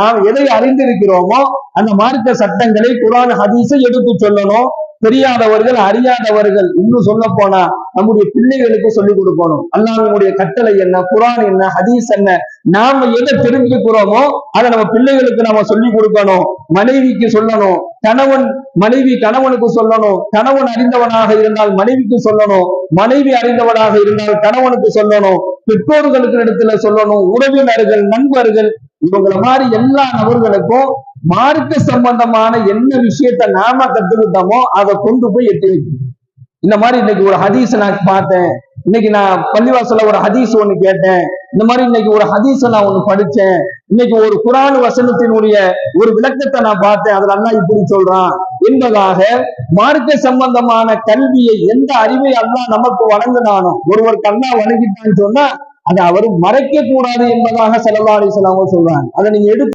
நாம் எதை அறிந்திருக்கிறோமோ அந்த மார்க்க சட்டங்களை குர்ஆன் ஹதீஸை எடுத்து சொல்லணும். தெரியாதவர்கள், அறியாதவர்கள், இன்னும் சொல்ல போனா நம்முடைய பிள்ளைகளுக்கு சொல்லிக் கொடுக்கணும். அல்லாஹ்வுடைய கட்டளை என்ன, குர்ஆன் என்ன, ஹதீஸ் என்ன, நாம எதை தெரிஞ்சுக்கிறோமோ அதை நம்ம பிள்ளைகளுக்கு நாம சொல்லிக் கொடுக்கணும். மனைவிக்கு சொல்லணும், மனைவி கணவனுக்கு சொல்லணும், கணவன் அறிந்தவனாக இருந்தால் மனைவிக்கு சொல்லணும், மனைவி அறிந்தவனாக இருந்தால் கணவனுக்கு சொல்லணும், பெற்றோர்களுக்கு இடத்துல சொல்லணும், உறவினர்கள், நண்பர்கள், இவங்களை மாதிரி எல்லா நபர்களுக்கும் மார்க்க சம்பந்தமான என்ன விஷயத்த நாம கத்துக்கிட்டோமோ அதை கொண்டு போய் எட்டி வைக்கணும். இந்த மாதிரி இன்னைக்கு ஒரு ஹதீஸ் நான் பார்த்தேன், இன்னைக்கு நான் பள்ளிவாசல ஒரு ஹதீஸ் ஒண்ணு கேட்டேன், இந்த மாதிரி இன்னைக்கு ஒரு ஹதீஸ நான் ஒண்ணு படிச்சேன், இன்னைக்கு ஒரு குர்ஆன் வசனத்தினுடைய ஒரு விளக்கத்தை நான் பார்த்தேன், அதுல அல்லாஹ் இப்படி சொல்றான் என்பதாக மார்க்க சம்பந்தமான கல்வியை, எந்த அறிவை அல்லாஹ் நமக்கு வழங்கினானோ, ஒருவர் அல்லாஹ் வழங்கிட்டான்னு சொன்னா அதை அவர் மறைக்க கூடாது என்பதாக ஸல்லல்லாஹு அலைஹி வஸல்லம் சொல்றாங்க. அதை நீங்க எடுத்து